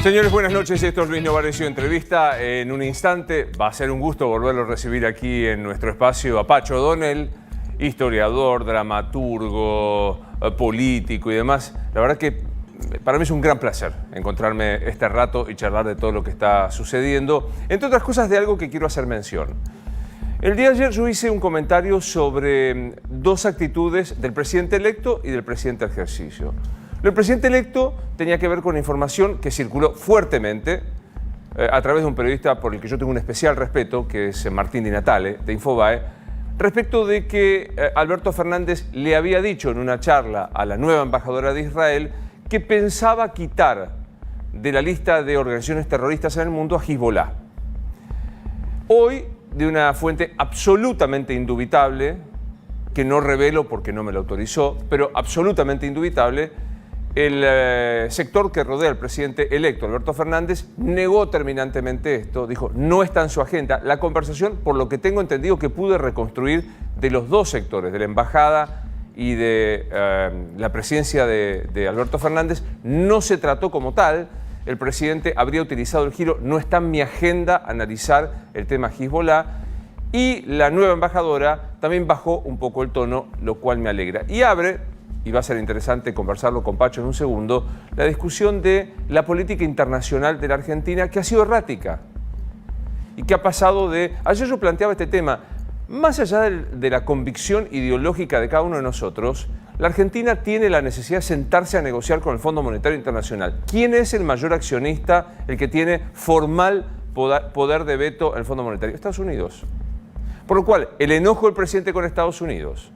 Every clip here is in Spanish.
Señores, buenas noches. Esto es Luis Novarecio Entrevista. En un instante va a ser un gusto volverlo a recibir aquí en nuestro espacio a Pacho O'Donnell, historiador, dramaturgo, político y demás. La verdad que para mí es un gran placer encontrarme este rato y charlar de todo lo que está sucediendo, entre otras cosas de algo que quiero hacer mención. El día de ayer yo hice un comentario sobre dos actitudes del presidente electo y del presidente de ejercicio. El presidente electo tenía que ver con información que circuló fuertemente a través de un periodista por el que yo tengo un especial respeto, que es Martín Di Natale, de Infobae, respecto de que Alberto Fernández le había dicho en una charla a la nueva embajadora de Israel que pensaba quitar de la lista de organizaciones terroristas en el mundo a Hezbollah. Hoy, de una fuente absolutamente indubitable, que no revelo porque no me lo autorizó, pero absolutamente indubitable, el sector que rodea al presidente electo, Alberto Fernández, negó terminantemente esto, dijo, no está en su agenda. La conversación, por lo que tengo entendido que pude reconstruir de los dos sectores, de la embajada y de la presidencia de Alberto Fernández, no se trató como tal. El presidente habría utilizado el giro, no está en mi agenda analizar el tema Hezbollah, y la nueva embajadora también bajó un poco el tono, lo cual me alegra. Y abre, y va a ser interesante conversarlo con Pacho en un segundo, la discusión de la política internacional de la Argentina, que ha sido errática y que ha pasado de... Ayer yo planteaba este tema, más allá de la convicción ideológica de cada uno de nosotros, la Argentina tiene la necesidad de sentarse a negociar con el Fondo Monetario Internacional. ¿Quién es el mayor accionista, el que tiene formal poder de veto en el Fondo Monetario? Estados Unidos. Por lo cual, el enojo del presidente con Estados Unidos,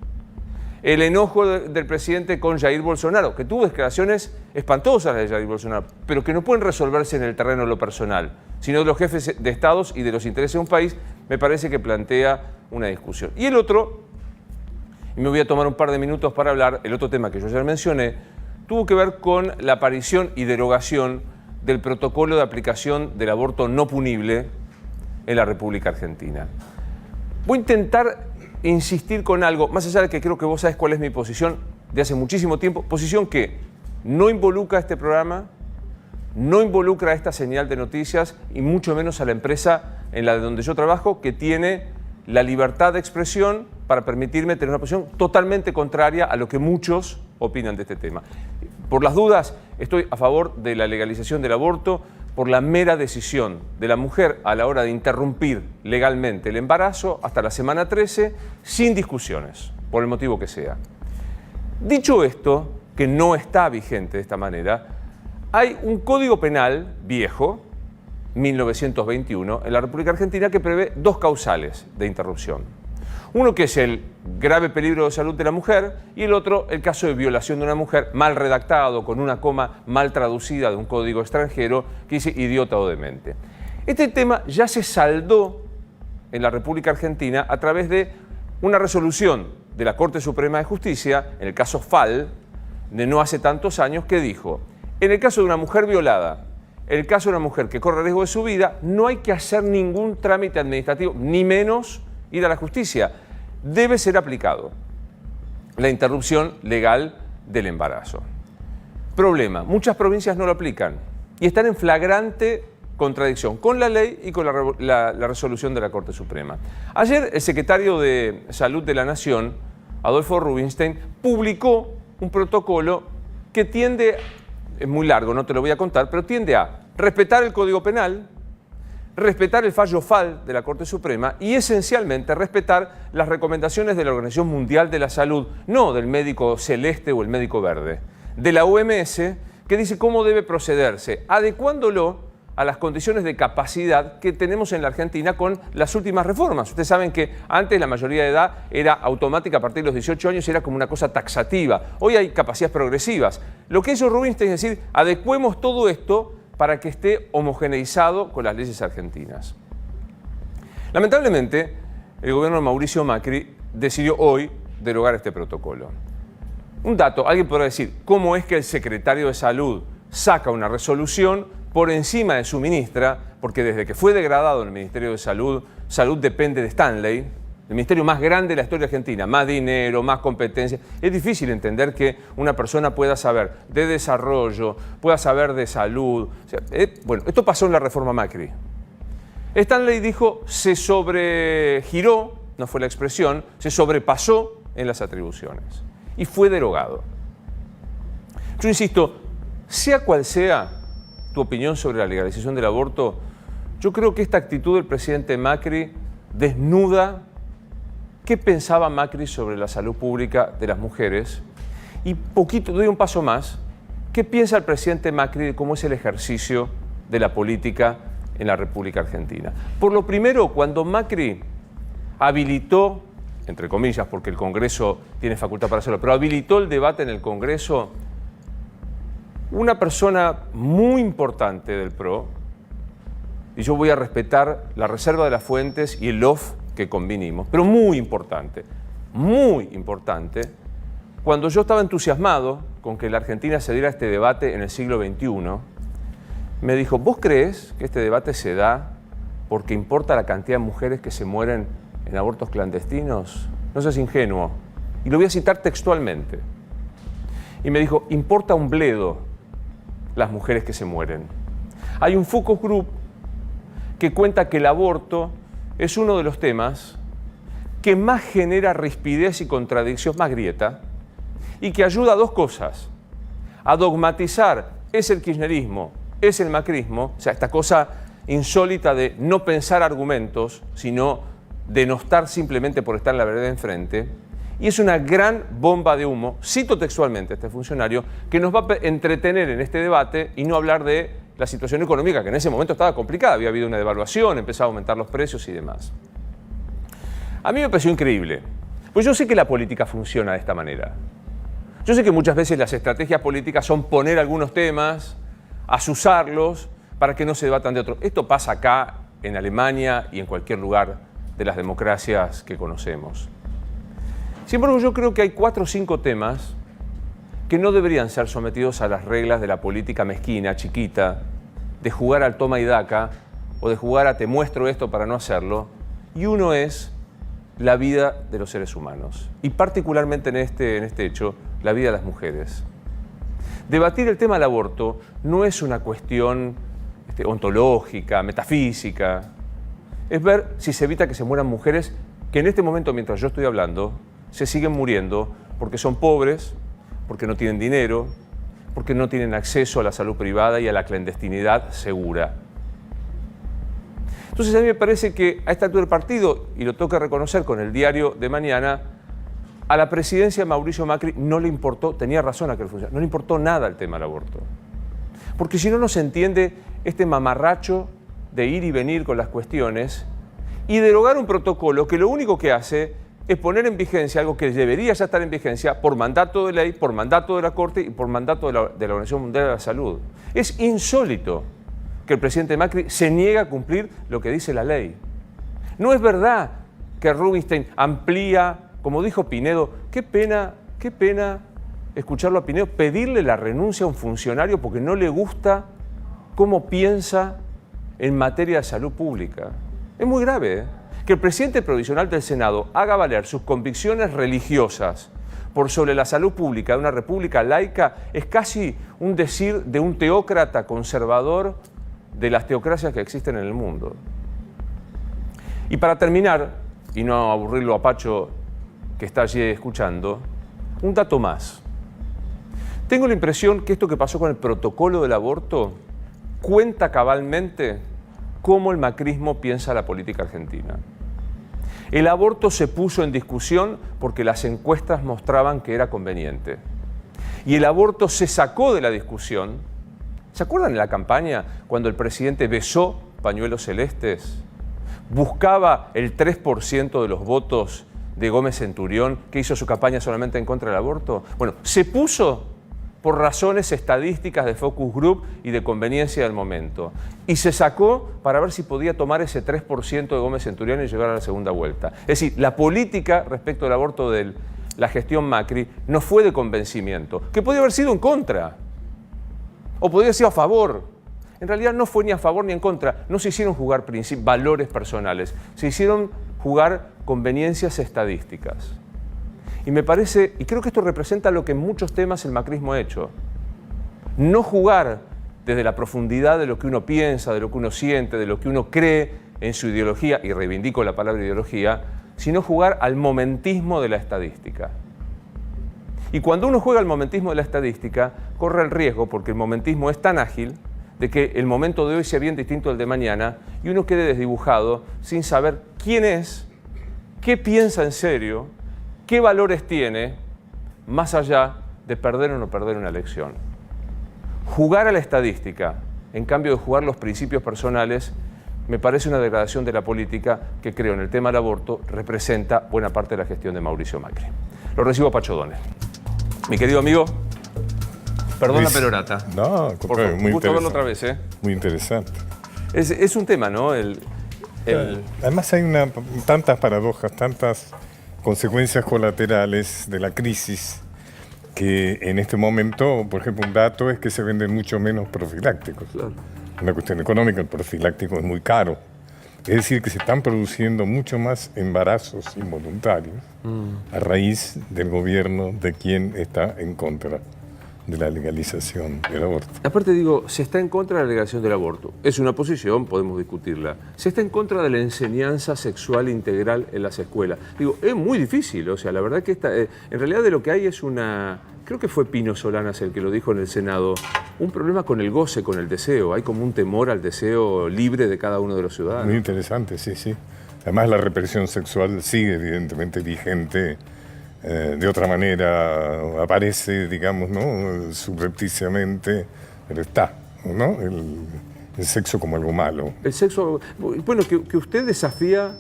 el enojo del presidente con Jair Bolsonaro, que tuvo declaraciones espantosas de Jair Bolsonaro, pero que no pueden resolverse en el terreno de lo personal, sino de los jefes de estados y de los intereses de un país, me parece que plantea una discusión. Y el otro, y me voy a tomar un par de minutos para hablar, el otro tema que yo ya mencioné, tuvo que ver con la aparición y derogación del protocolo de aplicación del aborto no punible en la República Argentina. Voy a intentar insistir con algo, más allá de que creo que vos sabés cuál es mi posición de hace muchísimo tiempo, posición que no involucra a este programa, no involucra a esta señal de noticias y mucho menos a la empresa en la de donde yo trabajo, que tiene la libertad de expresión para permitirme tener una posición totalmente contraria a lo que muchos opinan de este tema. Por las dudas, estoy a favor de la legalización del aborto por la mera decisión de la mujer a la hora de interrumpir legalmente el embarazo hasta la semana 13, sin discusiones, por el motivo que sea. Dicho esto, que no está vigente de esta manera, hay un código penal viejo, 1921, en la República Argentina, que prevé dos causales de interrupción. Uno que es el grave peligro de salud de la mujer y el otro el caso de violación de una mujer mal redactado, con una coma mal traducida de un código extranjero que dice idiota o demente. Este tema ya se saldó en la República Argentina a través de una resolución de la Corte Suprema de Justicia, en el caso Fall, de no hace tantos años, que dijo, en el caso de una mujer violada, el caso de una mujer que corre riesgo de su vida, no hay que hacer ningún trámite administrativo, ni menos ir a la justicia. Debe ser aplicado la interrupción legal del embarazo. Problema, muchas provincias no lo aplican y están en flagrante contradicción con la ley y con la resolución de la Corte Suprema. Ayer el secretario de Salud de la Nación, Adolfo Rubinstein, publicó un protocolo que tiende, es muy largo, no te lo voy a contar, pero tiende a respetar el Código Penal, respetar el fallo Fall de la Corte Suprema y esencialmente respetar las recomendaciones de la Organización Mundial de la Salud, no del médico celeste o el médico verde, de la OMS, que dice cómo debe procederse, adecuándolo a las condiciones de capacidad que tenemos en la Argentina con las últimas reformas. Ustedes saben que antes la mayoría de edad era automática a partir de los 18 años y era como una cosa taxativa. Hoy hay capacidades progresivas. Lo que hizo Rubinstein es decir, adecuemos todo esto para que esté homogeneizado con las leyes argentinas. Lamentablemente, el gobierno de Mauricio Macri decidió hoy derogar este protocolo. Un dato, alguien podrá decir, ¿cómo es que el secretario de Salud saca una resolución por encima de su ministra? Porque desde que fue degradado el Ministerio de Salud, Salud depende de Stanley, el ministerio más grande de la historia argentina, más dinero, más competencia. Es difícil entender que una persona pueda saber de desarrollo, pueda saber de salud. O sea, bueno, esto pasó en la reforma Macri. Stanley dijo, se sobregiró, no fue la expresión, se sobrepasó en las atribuciones y fue derogado. Yo insisto, sea cual sea tu opinión sobre la legalización del aborto, yo creo que esta actitud del presidente Macri desnuda qué pensaba Macri sobre la salud pública de las mujeres y doy un paso más, qué piensa el presidente Macri de cómo es el ejercicio de la política en la República Argentina. Por lo primero, cuando Macri habilitó, entre comillas, porque el Congreso tiene facultad para hacerlo, pero habilitó el debate en el Congreso, una persona muy importante del PRO, y yo voy a respetar la reserva de las fuentes y el off que convinimos, pero muy importante, cuando yo estaba entusiasmado con que la Argentina se diera este debate en el siglo XXI, me dijo, ¿vos creés que este debate se da porque importa la cantidad de mujeres que se mueren en abortos clandestinos? No seas ingenuo. Y lo voy a citar textualmente. Y me dijo, importa un bledo las mujeres que se mueren. Hay un focus group que cuenta que el aborto es uno de los temas que más genera rispidez y contradicción, más grieta, y que ayuda a dos cosas: a dogmatizar, es el kirchnerismo, es el macrismo, o sea, esta cosa insólita de no pensar argumentos, sino denostar simplemente por estar en la vereda enfrente, y es una gran bomba de humo, cito textualmente a este funcionario, que nos va a entretener en este debate y no hablar de la situación económica, que en ese momento estaba complicada, había habido una devaluación, empezaba a aumentar los precios y demás. A mí me pareció increíble, pues yo sé que la política funciona de esta manera. Yo sé que muchas veces las estrategias políticas son poner algunos temas, azuzarlos, para que no se debatan de otros. Esto pasa acá, en Alemania y en cualquier lugar de las democracias que conocemos. Sin embargo, yo creo que hay 4 o 5 temas que no deberían ser sometidos a las reglas de la política mezquina, chiquita, de jugar al toma y daca o de jugar a te muestro esto para no hacerlo. Y uno es la vida de los seres humanos y particularmente en este hecho, la vida de las mujeres. Debatir el tema del aborto no es una cuestión ontológica, metafísica. Es ver si se evita que se mueran mujeres que en este momento, mientras yo estoy hablando, se siguen muriendo porque son pobres, porque no tienen dinero, porque no tienen acceso a la salud privada y a la clandestinidad segura. Entonces a mí me parece que a esta altura del partido, y lo tengo que reconocer con el diario de mañana, a la presidencia de Mauricio Macri no le importó, tenía razón aquel funcionario, no le importó nada el tema del aborto. Porque si no, no se entiende este mamarracho de ir y venir con las cuestiones y derogar un protocolo que lo único que hace es poner en vigencia algo que debería ya estar en vigencia por mandato de ley, por mandato de la Corte y por mandato de la Organización Mundial de la Salud. Es insólito que el presidente Macri se niegue a cumplir lo que dice la ley. No es verdad que Rubinstein amplía, como dijo Pinedo, qué pena escucharlo a Pinedo pedirle la renuncia a un funcionario porque no le gusta cómo piensa en materia de salud pública. Es muy grave, ¿eh? Que el presidente provisional del Senado haga valer sus convicciones religiosas por sobre la salud pública de una república laica es casi un decir de un teócrata conservador de las teocracias que existen en el mundo. Y para terminar, y no aburrirlo a Pacho que está allí escuchando, un dato más. Tengo la impresión que esto que pasó con el protocolo del aborto cuenta cabalmente cómo el macrismo piensa la política argentina. El aborto se puso en discusión porque las encuestas mostraban que era conveniente. Y el aborto se sacó de la discusión. ¿Se acuerdan de la campaña cuando el presidente besó pañuelos celestes? Buscaba el 3% de los votos de Gómez Centurión, que hizo su campaña solamente en contra del aborto. Bueno, se puso por razones estadísticas de focus group y de conveniencia del momento. Y se sacó para ver si podía tomar ese 3% de Gómez Centurión y llegar a la segunda vuelta. Es decir, la política respecto al aborto de la gestión Macri no fue de convencimiento, que podía haber sido en contra, o podría haber sido a favor. En realidad no fue ni a favor ni en contra, no se hicieron jugar valores personales, se hicieron jugar conveniencias estadísticas. Y me parece, y creo que esto representa lo que en muchos temas el macrismo ha hecho. No jugar desde la profundidad de lo que uno piensa, de lo que uno siente, de lo que uno cree en su ideología, y reivindico la palabra ideología, sino jugar al momentismo de la estadística. Y cuando uno juega al momentismo de la estadística, corre el riesgo, porque el momentismo es tan ágil, de que el momento de hoy sea bien distinto al de mañana y uno quede desdibujado sin saber quién es, qué piensa en serio, qué valores tiene, más allá de perder o no perder una elección. Jugar a la estadística, en cambio de jugar los principios personales, me parece una degradación de la política que creo en el tema del aborto representa buena parte de la gestión de Mauricio Macri. Lo recibo a Pacho O'Donnell. Mi querido amigo, perdón la perorata. No, por favor, muy gusto verlo interesante. otra vez, ¿eh? Muy interesante. Es un tema, ¿no? Además hay tantas paradojas, tantas consecuencias colaterales de la crisis que en este momento, por ejemplo, un dato es que se venden mucho menos profilácticos. Claro. Una cuestión económica, el profiláctico es muy caro. Es decir, que se están produciendo mucho más embarazos involuntarios a raíz del gobierno de quien está en contra de la legalización del aborto. Aparte digo, se está en contra de la legalización del aborto. Es una posición, podemos discutirla. Se está en contra de la enseñanza sexual integral en las escuelas. Digo, es muy difícil, o sea, la verdad que en realidad de lo que hay es una... Creo que fue Pino Solanas el que lo dijo en el Senado, un problema con el goce, con el deseo. Hay como un temor al deseo libre de cada uno de los ciudadanos. Muy interesante, sí, sí. Además la represión sexual sigue evidentemente vigente. De otra manera aparece, digamos, ¿no? Subrepticiamente, pero está, ¿no? El sexo como algo malo. El sexo, bueno, que usted desafía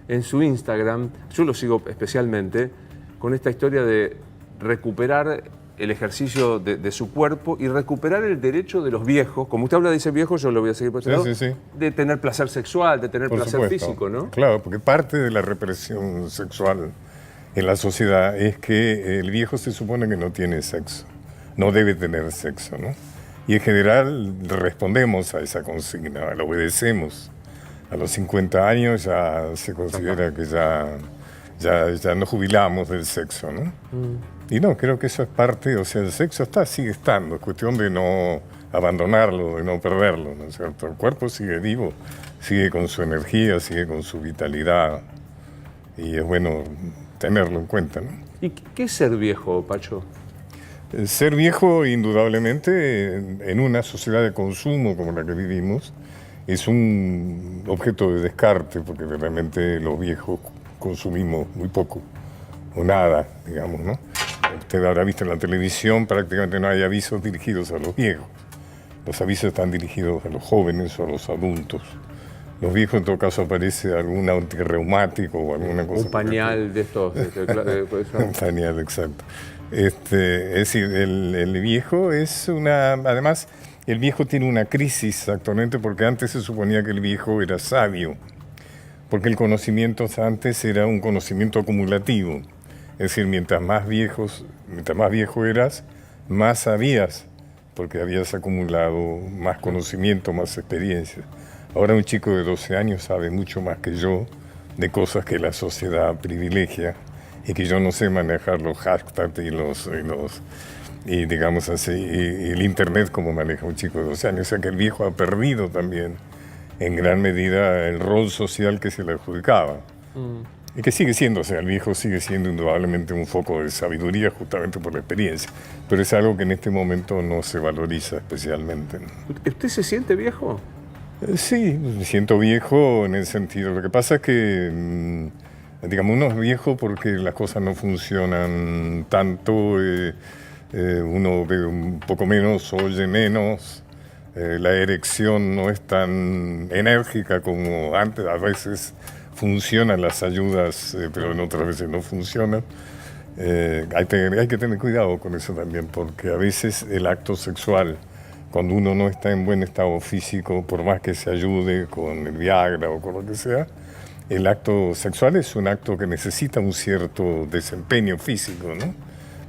en su Instagram, yo lo sigo especialmente, con esta historia de recuperar el ejercicio de su cuerpo y recuperar el derecho de los viejos, como usted habla de ese viejo, yo lo voy a seguir por este lado, de tener placer sexual, de tener por placer supuesto. físico, ¿no? Claro, porque parte de la represión sexual en la sociedad es que el viejo se supone que no tiene sexo, no debe tener sexo, ¿no? Y en general respondemos a esa consigna, la obedecemos. A los 50 años ya se considera que ya nos jubilamos del sexo, ¿no? Y no, creo que eso es parte, o sea, el sexo sigue estando, es cuestión de no abandonarlo, de no perderlo, ¿no es cierto? El cuerpo sigue vivo, sigue con su energía, sigue con su vitalidad, y es bueno tenerlo en cuenta, ¿no? ¿Y qué es ser viejo, Pacho? Ser viejo, indudablemente, en una sociedad de consumo como la que vivimos, es un objeto de descarte, porque realmente los viejos consumimos muy poco, o nada, digamos, ¿no? Usted habrá visto en la televisión, prácticamente no hay avisos dirigidos a los viejos. Los avisos están dirigidos a los jóvenes o a los adultos. Los viejos, en todo caso, aparece algún antirreumático o alguna cosa. Un pañal de estos. Un pañal, exacto. Es decir, el viejo es una... Además, el viejo tiene una crisis actualmente porque antes se suponía que el viejo era sabio, porque el conocimiento antes era un conocimiento acumulativo. Es decir, mientras más viejo eras, más sabías, porque habías acumulado más conocimiento, más experiencia. Ahora un chico de 12 años sabe mucho más que yo de cosas que la sociedad privilegia y que yo no sé manejar los hashtags y digamos así, y el internet como maneja un chico de 12 años. O sea que el viejo ha perdido también en gran medida el rol social que se le adjudicaba. Y que sigue siendo, o sea, el viejo sigue siendo indudablemente un foco de sabiduría justamente por la experiencia, pero es algo que en este momento no se valoriza especialmente, ¿no? ¿Usted se siente viejo? Sí, me siento viejo en el sentido, lo que pasa es que, digamos, uno es viejo porque las cosas no funcionan tanto, uno ve un poco menos, oye menos, la erección no es tan enérgica como antes, a veces funcionan las ayudas, pero en otras veces no funcionan. Hay que tener cuidado con eso también, porque a veces el acto sexual, cuando uno no está en buen estado físico, por más que se ayude con el Viagra o con lo que sea, el acto sexual es un acto que necesita un cierto desempeño físico, ¿no?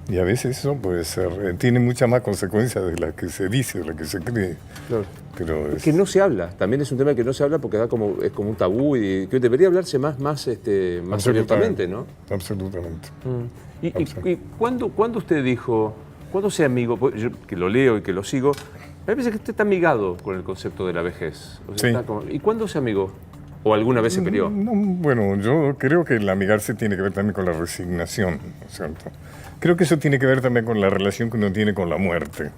Y a veces eso puede ser, tiene muchas más consecuencias de las que se dice, de las que se cree. Claro. Pero Es que no se habla, también es un tema que no se habla porque es como un tabú y que debería hablarse más abiertamente, ¿no? Absolutamente. ¿Y cuándo usted dijo, cuándo se amigó? Pues yo que lo leo y que lo sigo, me parece que usted está amigado con el concepto de la vejez. O sea, Sí. ¿y cuándo se amigó? ¿O alguna vez se peleó? No, bueno, yo creo que el amigarse tiene que ver también con la resignación, ¿no es cierto? Creo que eso tiene que ver también con la relación que uno tiene con la muerte.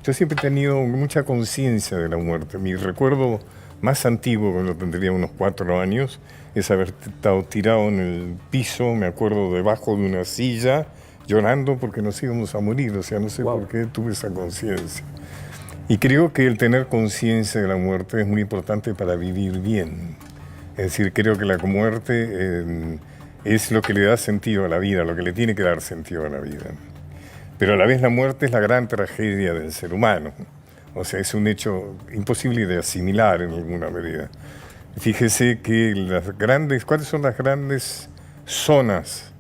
Yo siempre he tenido mucha conciencia de la muerte. Mi recuerdo más antiguo, cuando tendría unos 4 años, es haber estado tirado en el piso, me acuerdo, debajo de una silla, llorando porque nos íbamos a morir. O sea, no sé por qué tuve esa conciencia. Y creo que el tener conciencia de la muerte es muy importante para vivir bien. Es decir, creo que la muerte es lo que le da sentido a la vida, lo que le tiene que dar sentido a la vida. Pero a la vez la muerte es la gran tragedia del ser humano. O sea, es un hecho imposible de asimilar en alguna medida. Fíjese que ¿cuáles son las grandes zonas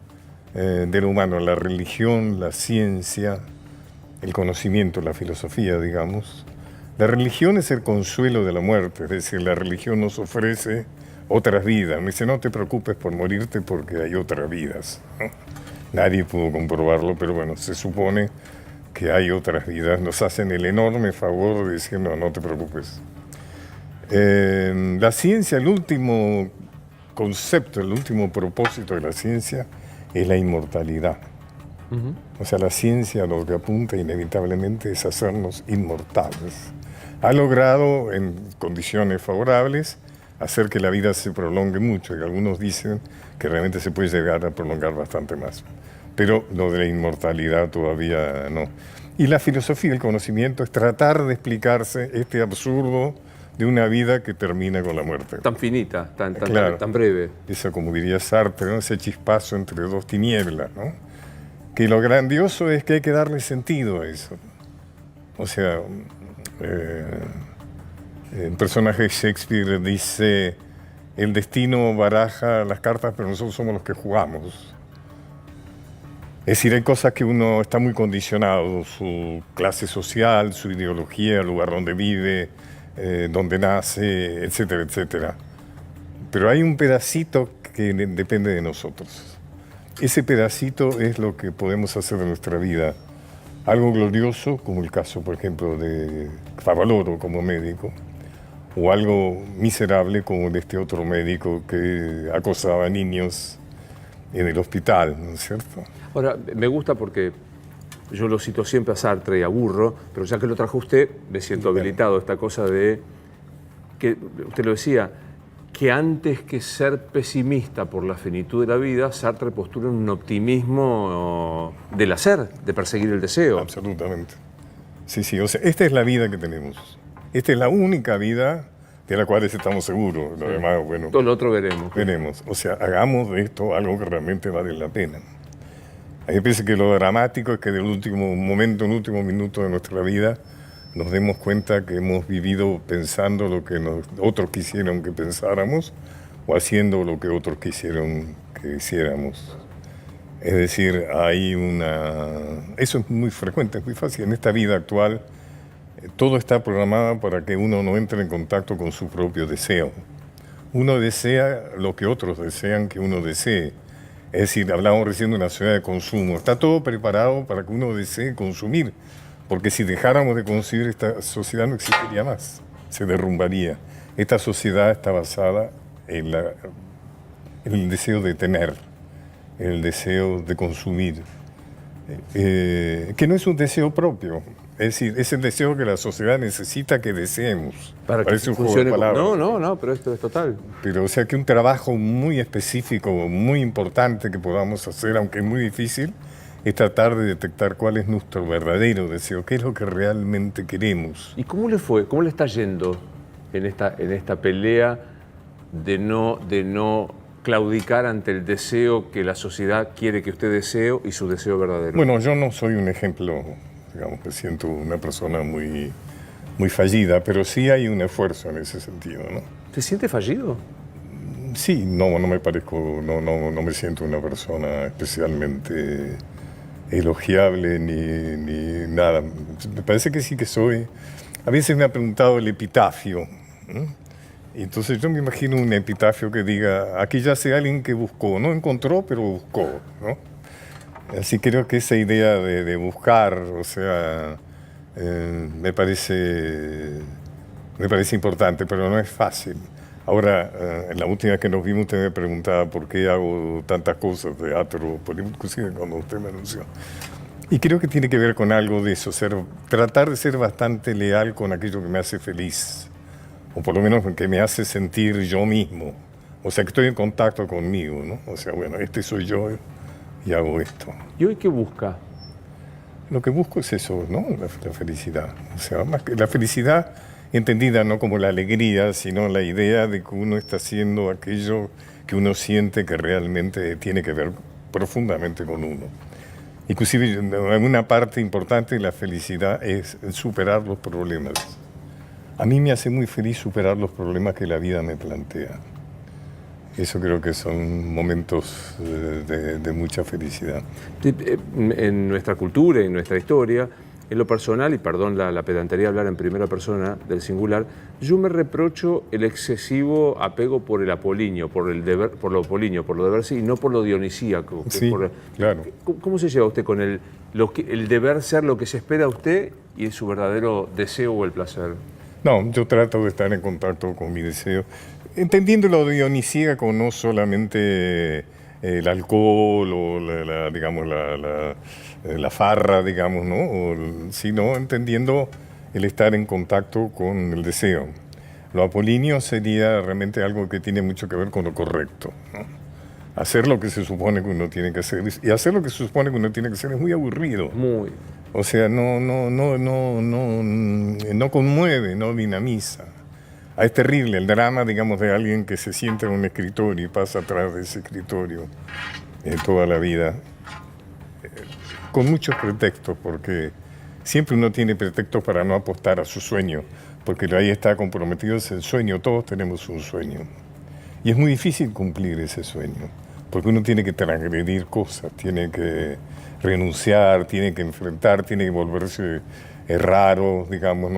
del humano? La religión, la ciencia, el conocimiento, la filosofía, digamos. La religión es el consuelo de la muerte, es decir, la religión nos ofrece otras vidas. Me dice, no te preocupes por morirte porque hay otras vidas, ¿no? Nadie pudo comprobarlo, pero bueno, se supone que hay otras vidas. Nos hacen el enorme favor de decir, no, no te preocupes. La ciencia, el último concepto, el último propósito de la ciencia es la inmortalidad. O sea, la ciencia lo que apunta inevitablemente es hacernos inmortales. Ha logrado, en condiciones favorables, hacer que la vida se prolongue mucho, y algunos dicen que realmente se puede llegar a prolongar bastante más. Pero lo de la inmortalidad todavía no. Y la filosofía, el conocimiento, es tratar de explicarse este absurdo de una vida que termina con la muerte. Tan finita, Claro. tan breve. Eso, como diría Sartre, ¿no? Ese chispazo entre dos tinieblas, ¿no? Que lo grandioso es que hay que darle sentido a eso. O sea, el personaje de Shakespeare dice, el destino baraja las cartas, pero nosotros somos los que jugamos. Es decir, hay cosas que uno está muy condicionado, su clase social, su ideología, el lugar donde vive, donde nace, etcétera, etcétera. Pero hay un pedacito que depende de nosotros. Ese pedacito es lo que podemos hacer de nuestra vida. Algo glorioso, como el caso, por ejemplo, de Favaloro como médico, o algo miserable como el de este otro médico que acosaba a niños en el hospital, ¿no es cierto? Ahora, me gusta porque yo lo cito siempre a Sartre y a Burro, pero ya que lo trajo usted, me siento habilitado. Esta cosa de, que usted lo decía, que antes que ser pesimista por la finitud de la vida, Sartre postula un optimismo del hacer, de perseguir el deseo. Absolutamente. Sí, sí, o sea, esta es la vida que tenemos. Esta es la única vida de la cual estamos seguros. Lo demás, bueno, Todo lo otro veremos. veremos. O sea, hagamos de esto algo que realmente vale la pena. A mí me parece que lo dramático es que del último momento, en el último minuto de nuestra vida, nos demos cuenta que hemos vivido pensando lo que otros quisieron que pensáramos o haciendo lo que otros quisieron que hiciéramos. Es decir, eso es muy frecuente, es muy fácil. En esta vida actual, todo está programado para que uno no entre en contacto con su propio deseo. Uno desea lo que otros desean que uno desee. Es decir, hablábamos recién de una sociedad de consumo. Está todo preparado para que uno desee consumir. Porque si dejáramos de consumir, esta sociedad no existiría más. Se derrumbaría. Esta sociedad está basada en el deseo de tener, en el deseo de consumir. Que no es un deseo propio. Es decir, es el deseo que la sociedad necesita que deseemos. Para que Parece un juego de funcione. palabras. No, pero esto es total. Pero o sea que un trabajo muy específico, muy importante que podamos hacer, aunque es muy difícil, es tratar de detectar cuál es nuestro verdadero deseo, qué es lo que realmente queremos. ¿Y cómo le fue? ¿Cómo le está yendo en esta pelea de no claudicar ante el deseo que la sociedad quiere que usted desee y su deseo verdadero? Bueno, yo no soy un ejemplo, digamos, me siento una persona muy, muy fallida, pero sí hay un esfuerzo en ese sentido, ¿no? ¿Se siente fallido? Sí, no me parezco, no me siento una persona especialmente elogiable ni nada. Me parece que sí que soy. A veces me ha preguntado el epitafio, ¿no? Y entonces yo me imagino un epitafio que diga: aquí yace alguien que buscó, no encontró, pero buscó, ¿no? Así creo que esa idea de buscar, o sea, me parece importante, pero no es fácil. Ahora, en la última vez que nos vimos, usted me preguntaba por qué hago tantas cosas, teatro, inclusive cuando usted me anunció. Y creo que tiene que ver con algo de eso, tratar de ser bastante leal con aquello que me hace feliz, o por lo menos que me hace sentir yo mismo. O sea, que estoy en contacto conmigo, ¿no? O sea, bueno, este soy yo y hago esto. ¿Y hoy qué busca? Lo que busco es eso, ¿no? La felicidad. O sea, más que la felicidad entendida no como la alegría, sino la idea de que uno está haciendo aquello que uno siente que realmente tiene que ver profundamente con uno. Inclusive, en una parte importante de la felicidad es superar los problemas. A mí me hace muy feliz superar los problemas que la vida me plantea. Eso creo que son momentos de mucha felicidad. En nuestra cultura, en nuestra historia, en lo personal, y perdón la pedantería de hablar en primera persona del singular, yo me reprocho el excesivo apego por el apolíneo, por lo apolíneo, por lo deber ser, y no por lo dionisíaco. Sí, claro. ¿Cómo se lleva usted con el deber ser lo que se espera de usted y su verdadero deseo o el placer? No, yo trato de estar en contacto con mi deseo, entendiendo lo dionisíaco, no solamente el alcohol o digamos, la farra, digamos, ¿no? Sino entendiendo el estar en contacto con el deseo. Lo apolíneo sería realmente algo que tiene mucho que ver con lo correcto, ¿no? Hacer lo que se supone que uno tiene que hacer. Y hacer lo que se supone que uno tiene que hacer es muy aburrido. Muy. O sea, no conmueve, no dinamiza. Es terrible el drama, digamos, de alguien que se sienta en un escritorio y pasa atrás de ese escritorio toda la vida, con muchos pretextos, porque siempre uno tiene pretextos para no apostar a su sueño, porque ahí está comprometido el sueño, todos tenemos un sueño. Y es muy difícil cumplir ese sueño, porque uno tiene que transgredir cosas, tiene que renunciar, tiene que enfrentar, tiene que volverse raro, digamos,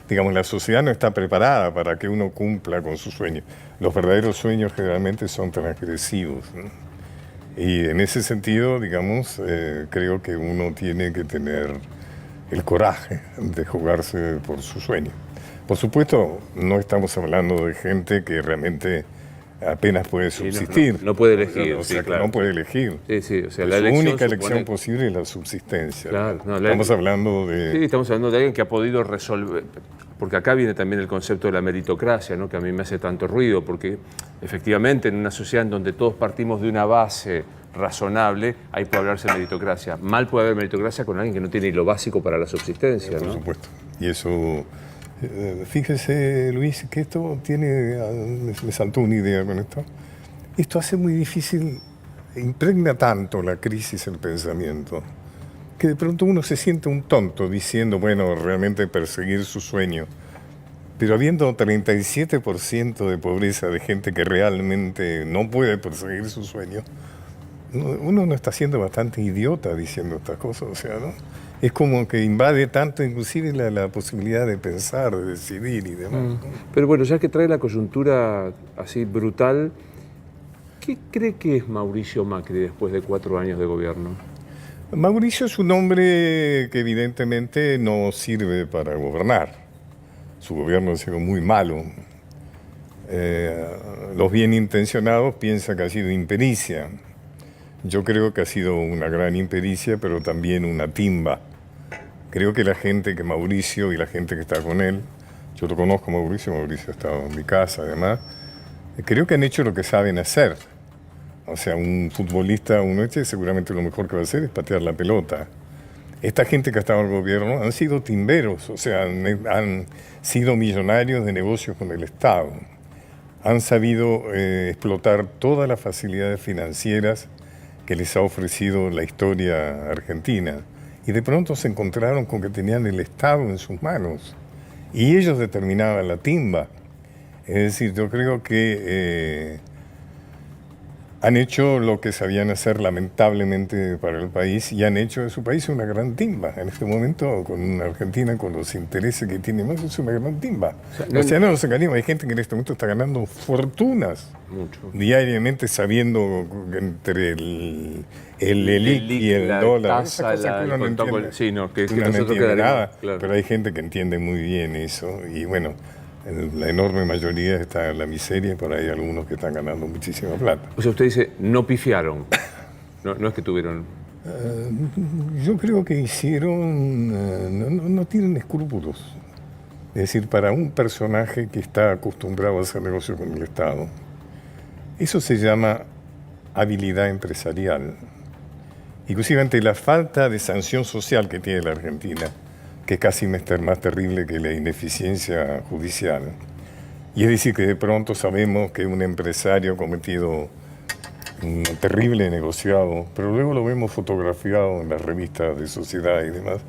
digamos, la sociedad no está preparada para que uno cumpla con su sueño. Los verdaderos sueños generalmente son transgresivos, ¿no? Y en ese sentido, digamos, creo que uno tiene que tener el coraje de jugarse por su sueño. Por supuesto, no estamos hablando de gente que realmente apenas puede subsistir. No puede elegir. O sea, sí, claro. que no puede elegir. Sí, o sea, la única elección posible es la subsistencia. Claro, estamos hablando de... Sí, estamos hablando de alguien que ha podido resolver... Porque acá viene también el concepto de la meritocracia, ¿no? Que a mí me hace tanto ruido, porque efectivamente en una sociedad en donde todos partimos de una base razonable, ahí puede hablarse de meritocracia. Mal puede haber meritocracia con alguien que no tiene ni lo básico para la subsistencia, ¿no? Por supuesto. Y eso... Fíjese, Luis, que esto tiene... Me saltó una idea con esto. Esto hace muy difícil, impregna tanto la crisis el pensamiento, que de pronto uno se siente un tonto diciendo, bueno, realmente perseguir su sueño. Pero habiendo 37% de pobreza, de gente que realmente no puede perseguir su sueño, uno no está siendo bastante idiota diciendo estas cosas, o sea, ¿no? Es como que invade tanto inclusive la posibilidad de pensar, de decidir y demás. Pero bueno, ya que trae la coyuntura así brutal, ¿qué cree que es Mauricio Macri después de 4 años de gobierno? Mauricio es un hombre que evidentemente no sirve para gobernar. Su gobierno ha sido muy malo. Los bien intencionados piensan que ha sido impericia. Yo creo que ha sido una gran impericia, pero también una timba. Creo que la gente que Mauricio y la gente que está con él, yo lo conozco a Mauricio ha estado en mi casa además, creo que han hecho lo que saben hacer. O sea, un futbolista, seguramente lo mejor que va a hacer es patear la pelota. Esta gente que ha estado en el gobierno han sido timberos, o sea, han sido millonarios de negocios con el Estado. Han sabido explotar todas las facilidades financieras que les ha ofrecido la historia argentina. Y de pronto se encontraron con que tenían el Estado en sus manos. Y ellos determinaban la timba. Es decir, yo creo que han hecho lo que sabían hacer lamentablemente para el país y han hecho de su país una gran timba. En este momento, con Argentina, con los intereses que tiene más, es una gran timba. O sea, no nos engañemos, hay gente que en este momento está ganando fortunas diariamente sabiendo entre el ELIC y el dólar. Tasa, Uno no entiende, sí, no, que uno no nosotros entiende nada, claro. pero hay gente que entiende muy bien eso. Y bueno, la enorme mayoría está en la miseria y por ahí algunos que están ganando muchísima plata. O sea, usted dice, no pifiaron. No es que tuvieron... Yo creo que hicieron... no tienen escrúpulos. Es decir, para un personaje que está acostumbrado a hacer negocio con el Estado, eso se llama habilidad empresarial. Inclusive ante la falta de sanción social que tiene la Argentina, que es casi más terrible que la ineficiencia judicial. Y es decir, que de pronto sabemos que un empresario ha cometido un terrible negociado, pero luego lo vemos fotografiado en las revistas de sociedad y demás.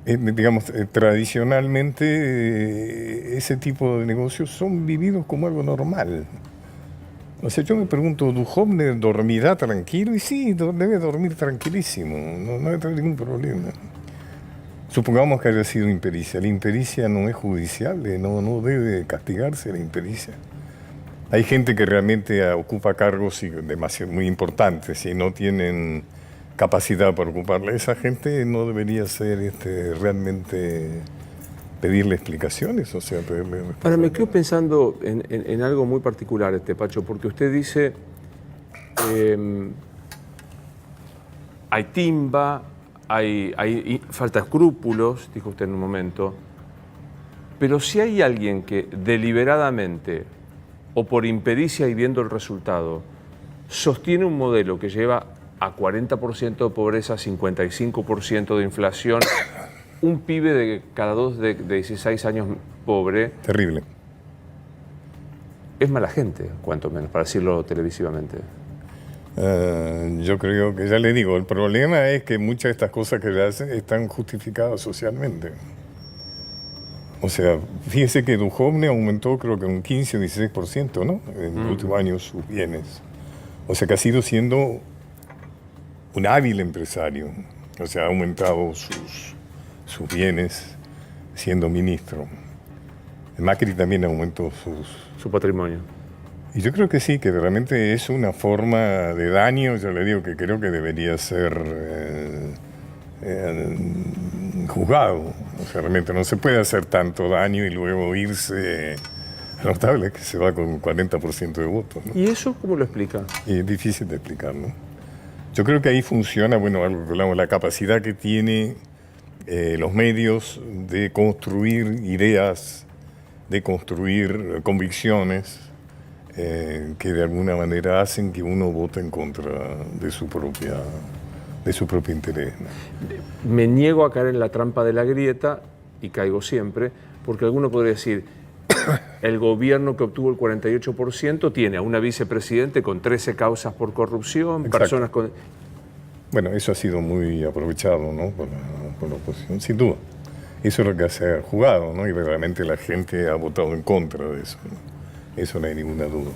Digamos, tradicionalmente ese tipo de negocios son vividos como algo normal. O sea, yo me pregunto, ¿Duhovne dormirá tranquilo? Y sí, debe dormir tranquilísimo, no debe tener ningún problema. Supongamos que haya sido impericia. La impericia no es judiciable, no debe castigarse la impericia. Hay gente que realmente ocupa cargos muy importantes y no tienen capacidad para ocuparla. Esa gente no debería ser realmente pedirle explicaciones, o sea, pedirle... Ahora, me quedo pensando en algo muy particular, Pacho, porque usted dice, hay timba, hay falta de escrúpulos, dijo usted en un momento, pero si hay alguien que deliberadamente o por impericia y viendo el resultado sostiene un modelo que lleva a 40% de pobreza, 55% de inflación, un pibe de cada dos de 16 años pobre. Terrible. Es mala gente, cuanto menos, para decirlo televisivamente. Yo creo que, ya le digo, el problema es que muchas de estas cosas que le hacen están justificadas socialmente. O sea, fíjese que Duhovne aumentó creo que un 15 o 16%, ¿no? En los últimos años sus bienes. O sea que ha sido siendo un hábil empresario. O sea, ha aumentado sus bienes siendo ministro. Macri también aumentó su patrimonio. Y yo creo que sí, que realmente es una forma de daño. Yo le digo que creo que debería ser juzgado. O sea, realmente no se puede hacer tanto daño y luego irse. Notable que se va con un 40% de votos, ¿no? ¿Y eso cómo lo explica? Y es difícil de explicar, ¿no? Yo creo que ahí funciona, bueno, algo que hablamos, la capacidad que tiene los medios de construir ideas, de construir convicciones que de alguna manera hacen que uno vote en contra de su propio interés, ¿no? Me niego a caer en la trampa de la grieta, y caigo siempre, porque alguno podría decir, el gobierno que obtuvo el 48% tiene a una vicepresidente con 13 causas por corrupción, Exacto. Personas con... Bueno, eso ha sido muy aprovechado, ¿no? por la oposición, sin duda. Eso es lo que se ha jugado, ¿no? Y realmente la gente ha votado en contra de eso, ¿no? Eso no hay ninguna duda.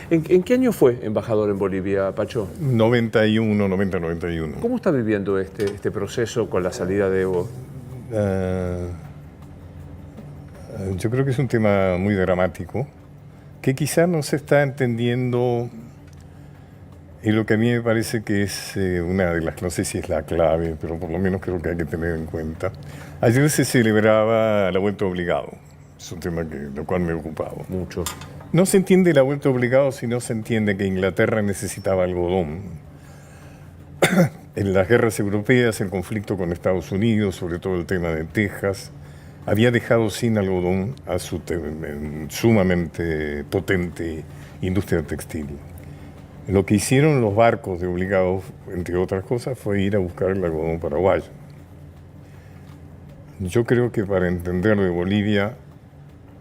¿En qué año fue embajador en Bolivia, Pacho? 91. ¿Cómo está viviendo este proceso con la salida de Evo? Yo creo que es un tema muy dramático, que quizás no se está entendiendo, y lo que a mí me parece que es una de las, no sé si es la clave, pero por lo menos creo que hay que tener en cuenta. Ayer se celebraba la vuelta obligado, es un tema lo cual me he ocupado. Mucho. No se entiende la vuelta obligado si no se entiende que Inglaterra necesitaba algodón. En las guerras europeas, el conflicto con Estados Unidos, sobre todo el tema de Texas, había dejado sin algodón a su sumamente potente industria textil. Lo que hicieron los barcos de obligados, entre otras cosas, fue ir a buscar el algodón paraguayo. Yo creo que para entender de Bolivia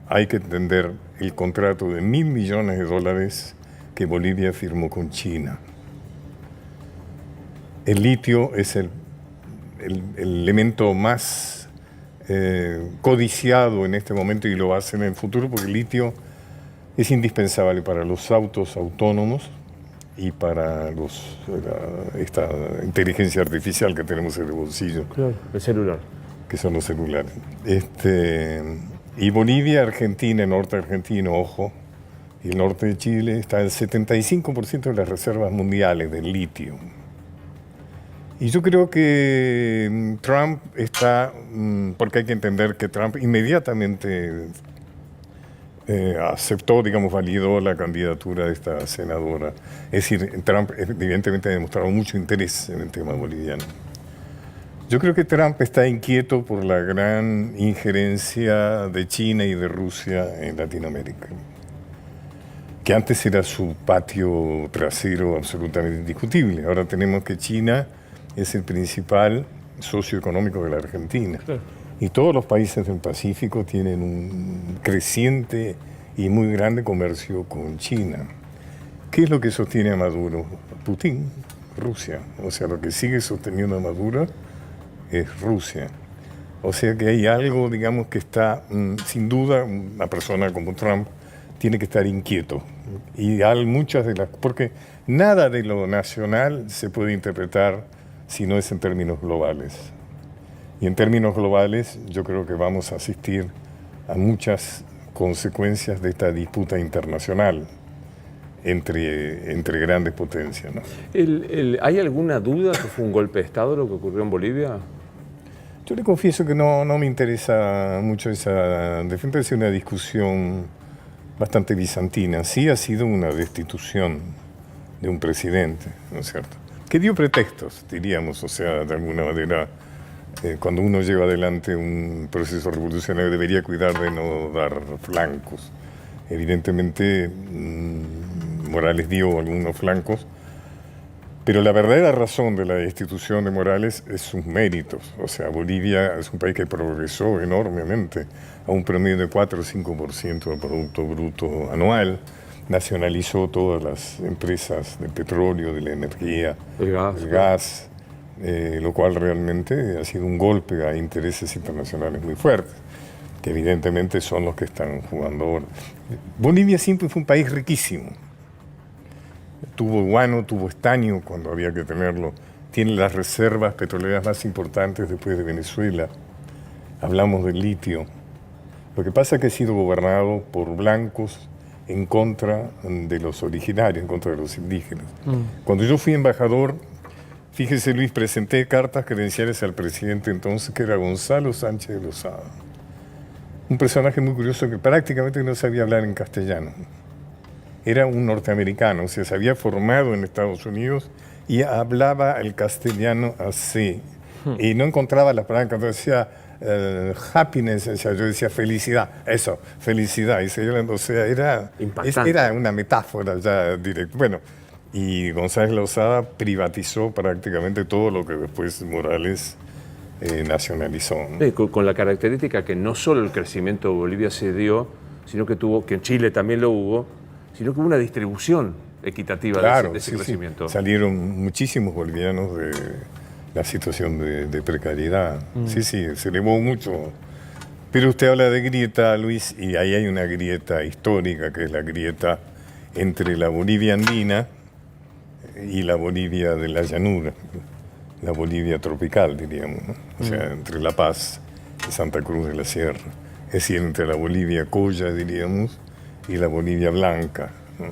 hay que entender el contrato de $1.000 millones que Bolivia firmó con China. El litio es el elemento más codiciado en este momento y lo va a ser en el futuro, porque el litio Es indispensable para los autos autónomos y para esta inteligencia artificial que tenemos en el bolsillo. Claro, el celular. Que son los celulares. Y Bolivia, Argentina, el norte argentino, ojo, y el norte de Chile, está el 75% de las reservas mundiales del litio. Y yo creo que Trump está, porque hay que entender que Trump inmediatamente aceptó, digamos, validó la candidatura de esta senadora. Es decir, Trump evidentemente ha demostrado mucho interés en el tema boliviano. Yo creo que Trump está inquieto por la gran injerencia de China y de Rusia en Latinoamérica, que antes era su patio trasero absolutamente indiscutible. Ahora tenemos que China es el principal socio económico de la Argentina. Claro. Y todos los países del Pacífico tienen un creciente y muy grande comercio con China. ¿Qué es lo que sostiene a Maduro? Putin, Rusia. O sea, lo que sigue sosteniendo a Maduro es Rusia. O sea que hay algo, digamos, que está, sin duda, una persona como Trump tiene que estar inquieto. Y hay muchas de las... Porque nada de lo nacional se puede interpretar si no es en términos globales. Y en términos globales yo creo que vamos a asistir a muchas consecuencias de esta disputa internacional entre grandes potencias, ¿no? ¿Hay alguna duda que fue un golpe de Estado lo que ocurrió en Bolivia? Yo le confieso que no me interesa mucho esa... De frente ha sido una discusión bastante bizantina. Sí ha sido una destitución de un presidente, ¿no es cierto? Que dio pretextos, diríamos, o sea, de alguna manera, cuando uno lleva adelante un proceso revolucionario debería cuidar de no dar flancos. Evidentemente, Morales dio algunos flancos, pero la verdadera razón de la destitución de Morales es sus méritos. O sea, Bolivia es un país que progresó enormemente a un promedio de 4 o 5% del Producto Bruto anual. Nacionalizó todas las empresas del petróleo, de la energía, del gas, lo cual realmente ha sido un golpe a intereses internacionales muy fuertes, que evidentemente son los que están jugando ahora. Bolivia siempre fue un país riquísimo. Tuvo guano, tuvo estaño cuando había que tenerlo. Tiene las reservas petroleras más importantes después de Venezuela. Hablamos del litio. Lo que pasa es que ha sido gobernado por blancos en contra de los originarios, en contra de los indígenas. Cuando yo fui embajador, fíjese Luis, presenté cartas credenciales al presidente entonces, que era Gonzalo Sánchez de Lozada. Un personaje muy curioso que prácticamente no sabía hablar en castellano. Era un norteamericano, o sea, se había formado en Estados Unidos y hablaba el castellano así. Y no encontraba las palabras, cuando decía happiness, o sea, yo decía felicidad, eso, felicidad. Y o sea, era una metáfora ya directa. Bueno, y González Lozada privatizó prácticamente todo lo que después Morales nacionalizó, ¿no? Sí, con la característica que no solo el crecimiento de Bolivia se dio, sino que en Chile también lo hubo, sino que hubo una distribución equitativa de ese crecimiento. Sí. Salieron muchísimos bolivianos de la situación de precariedad. Sí, se elevó mucho. Pero usted habla de grieta, Luis, y ahí hay una grieta histórica, que es la grieta entre la Bolivia andina y la Bolivia de la llanura, la Bolivia tropical, diríamos, ¿no? O sea, entre La Paz y Santa Cruz de la Sierra. Es decir, entre la Bolivia colla, diríamos, y la Bolivia blanca, ¿no?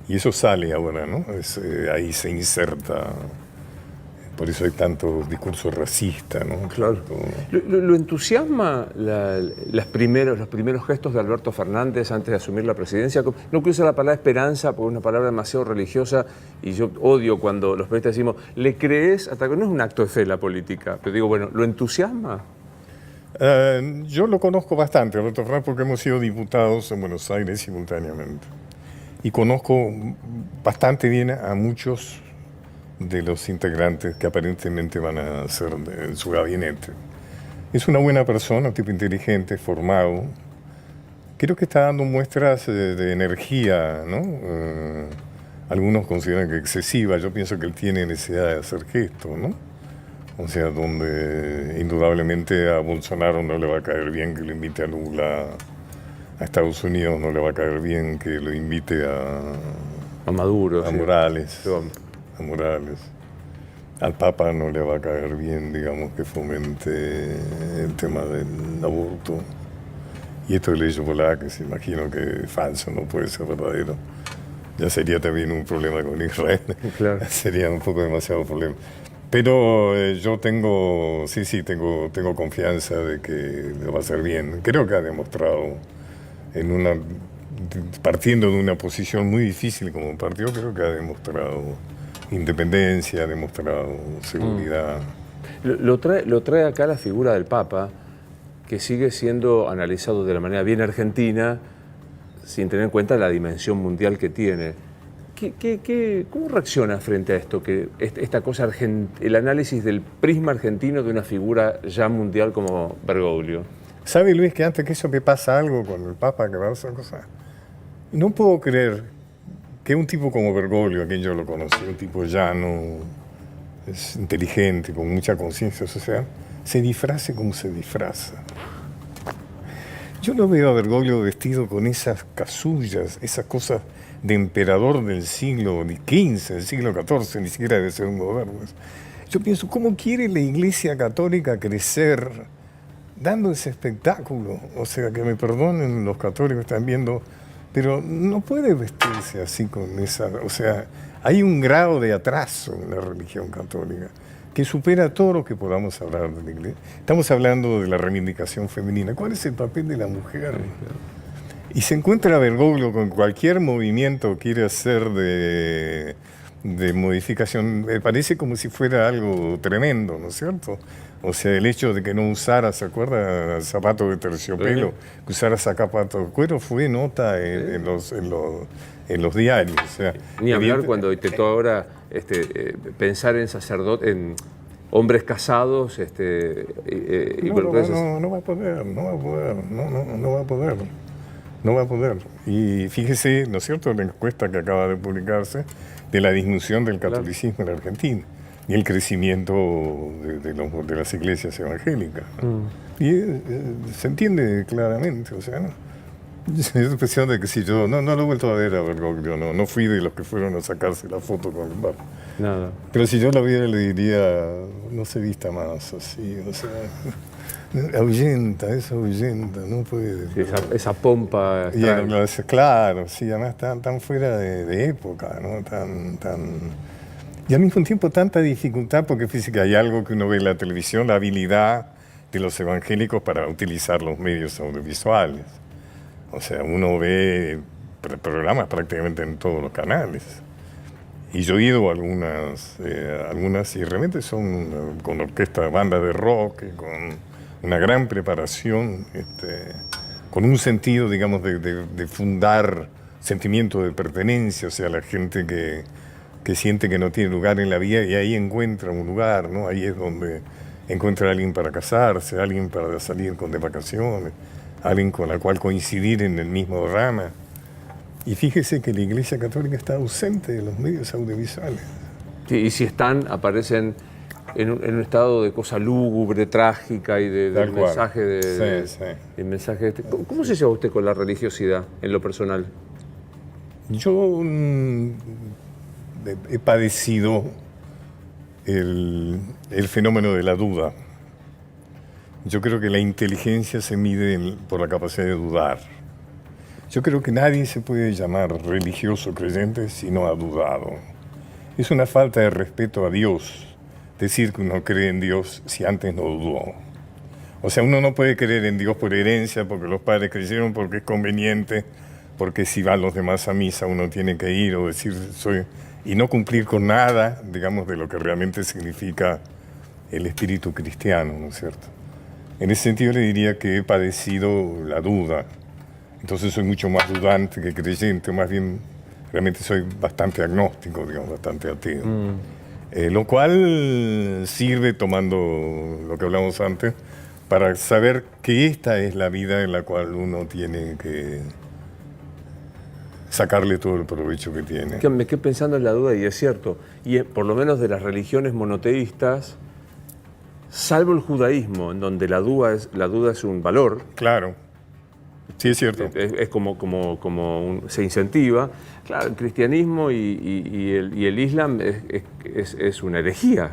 Y eso sale ahora, ¿no? Ahí se inserta. Por eso hay tanto discurso racista, ¿no? Claro. ¿Lo entusiasma los primeros gestos de Alberto Fernández antes de asumir la presidencia? No quiero usar la palabra esperanza porque es una palabra demasiado religiosa y yo odio cuando los periodistas decimos, ¿le crees? Hasta que no es un acto de fe la política, pero digo, bueno, ¿lo entusiasma? Yo lo conozco bastante, Alberto Fernández, porque hemos sido diputados en Buenos Aires simultáneamente. Y conozco bastante bien a muchos de los integrantes que aparentemente van a ser en su gabinete. Es una buena persona, un tipo inteligente, formado. Creo que está dando muestras de energía, ¿no? Algunos consideran que excesiva. Yo pienso que él tiene necesidad de hacer gestos, ¿no? O sea, donde indudablemente a Bolsonaro no le va a caer bien que lo invite a Lula A Estados Unidos no le va a caer bien que lo invite a Maduro, a sí. Morales. A Morales. Al Papa no le va a caer bien, digamos, que fomente el tema del aborto. Y esto de ley polaca, que se imagino que es falso, no puede ser verdadero. Ya sería también un problema con Israel. Claro. Sería un poco demasiado problema. Pero yo tengo confianza de que lo va a hacer bien. Creo que ha demostrado, partiendo de una posición muy difícil como partido, creo que ha demostrado independencia, ha demostrado seguridad. Lo trae acá la figura del Papa, que sigue siendo analizado de la manera bien argentina, sin tener en cuenta la dimensión mundial que tiene. ¿Cómo reacciona frente a esto? Que esta cosa, el análisis del prisma argentino de una figura ya mundial como Bergoglio. ¿Sabe, Luis, que antes que eso me pasa algo con el Papa, que va a hacer cosas? No puedo creer que un tipo como Bergoglio, a quien yo lo conocí, un tipo llano, es inteligente, con mucha conciencia social, se disfrace como se disfraza. Yo no veo a Bergoglio vestido con esas casullas, esas cosas de emperador del siglo XV, del siglo XIV, ni siquiera debe ser un moderno. Yo pienso, ¿cómo quiere la Iglesia Católica crecer dando ese espectáculo? O sea, que me perdonen los católicos que están viendo, pero no puede vestirse así con esa... O sea, hay un grado de atraso en la religión católica que supera todo lo que podamos hablar de la Iglesia. Estamos hablando de la reivindicación femenina. ¿Cuál es el papel de la mujer? Y se encuentra Bergoglio con cualquier movimiento que quiere hacer de modificación. Me parece como si fuera algo tremendo, ¿no es cierto? O sea, el hecho de que no usara, ¿se acuerda? Zapatos de terciopelo, que usara zapatos de cuero, fue nota en los diarios. O sea, ni hablar cuando intentó ahora pensar en sacerdotes, en hombres casados. No va a poder, no va a poder. Y fíjese, ¿no es cierto?, la encuesta que acaba de publicarse de la disminución del catolicismo en la Argentina y el crecimiento de las iglesias evangélicas. Y se entiende claramente, o sea, ¿no? Es la impresión de que si yo no lo he vuelto a ver a Bergoglio, no fui de los que fueron a sacarse la foto con el Papa. Nada. Pero si yo lo viera le diría, no se vista más así, o sea, ahuyenta, no puede. Sí, esa pompa. Claro, sí, además tan fuera de época, ¿no? Y al mismo tiempo tanta dificultad, porque fíjate que hay algo que uno ve en la televisión, la habilidad de los evangélicos para utilizar los medios audiovisuales. O sea, uno ve programas prácticamente en todos los canales. Y yo he ido a algunas y realmente son con orquesta, bandas de rock, con una gran preparación, con un sentido, digamos, de fundar sentimiento de pertenencia, o sea, la gente que siente que no tiene lugar en la vida y ahí encuentra un lugar, ¿no? Ahí es donde encuentra a alguien para casarse, a alguien para salir de vacaciones, alguien con la cual coincidir en el mismo drama. Y fíjese que la Iglesia Católica está ausente de los medios audiovisuales. Sí, y si están, aparecen en un estado de cosa lúgubre, trágica y de mensaje el mensaje ¿Cómo se lleva usted con la religiosidad en lo personal? Yo he padecido el fenómeno de la duda. Yo creo que la inteligencia se mide por la capacidad de dudar. Yo creo que nadie se puede llamar religioso creyente si no ha dudado. Es una falta de respeto a Dios decir que uno cree en Dios si antes no dudó. O sea, uno no puede creer en Dios por herencia, porque los padres creyeron, porque es conveniente, porque si van los demás a misa uno tiene que ir o decir soy... y no cumplir con nada, digamos, de lo que realmente significa el espíritu cristiano, ¿no es cierto? En ese sentido le diría que he padecido la duda. Entonces soy mucho más dudante que creyente, más bien realmente soy bastante agnóstico, digamos, bastante ateo. Lo cual sirve, tomando lo que hablamos antes, para saber que esta es la vida en la cual uno tiene que sacarle todo el provecho que tiene. Me quedé pensando en la duda y es cierto. Y por lo menos de las religiones monoteístas, salvo el judaísmo, en donde la duda es un valor. Claro. Sí, es cierto. Es se incentiva. Claro, el cristianismo y el Islam es una herejía,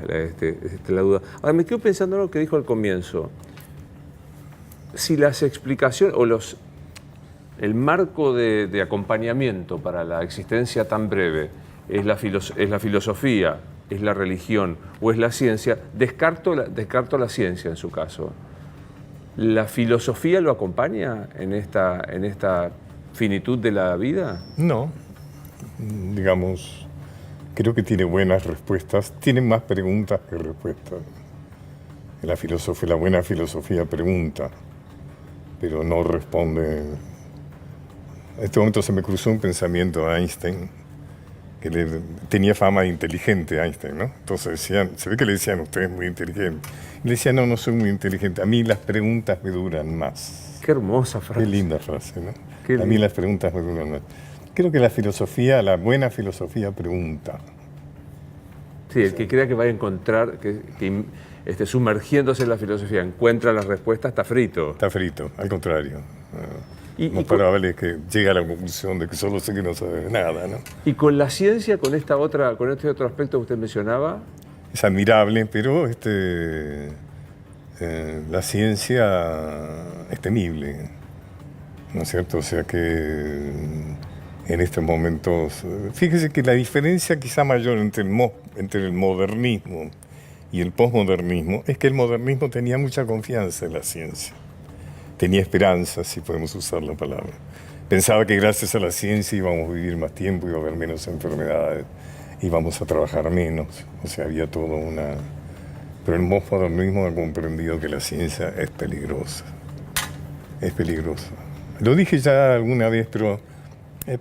la duda. Ahora, me quedo pensando en lo que dijo al comienzo. Si las explicaciones o el marco de acompañamiento para la existencia tan breve es la filosofía, es la religión o es la ciencia, descarto la ciencia en su caso. ¿La filosofía lo acompaña en esta finitud de la vida? No, digamos, creo que tiene buenas respuestas, tiene más preguntas que respuestas. La buena filosofía pregunta, pero no responde. En este momento se me cruzó un pensamiento a Einstein, que tenía fama de inteligente Einstein, ¿no? Entonces decían, se ve que le decían, usted es muy inteligente. Y le decía, no soy muy inteligente, a mí las preguntas me duran más. Qué hermosa frase. Qué linda frase, ¿no? A mí las preguntas me duran más. Creo que la buena filosofía pregunta. Sí, el que crea que va a encontrar, que sumergiéndose en la filosofía, encuentra las respuestas, está frito. Está frito, al contrario. Más probable es que llegue a la conclusión de que solo sé que no sabe nada, ¿no? Y con la ciencia, con este otro aspecto que usted mencionaba. Es admirable, pero la ciencia es temible, ¿no es cierto? O sea que en estos momentos, fíjese que la diferencia quizá mayor entre el modernismo y el posmodernismo es que el modernismo tenía mucha confianza en la ciencia. Tenía esperanza, si podemos usar la palabra. Pensaba que gracias a la ciencia íbamos a vivir más tiempo, iba a haber menos enfermedades, íbamos a trabajar menos. O sea, había todo una... Pero el posmodernismo ha comprendido que la ciencia es peligrosa. Es peligrosa. Lo dije ya alguna vez, pero...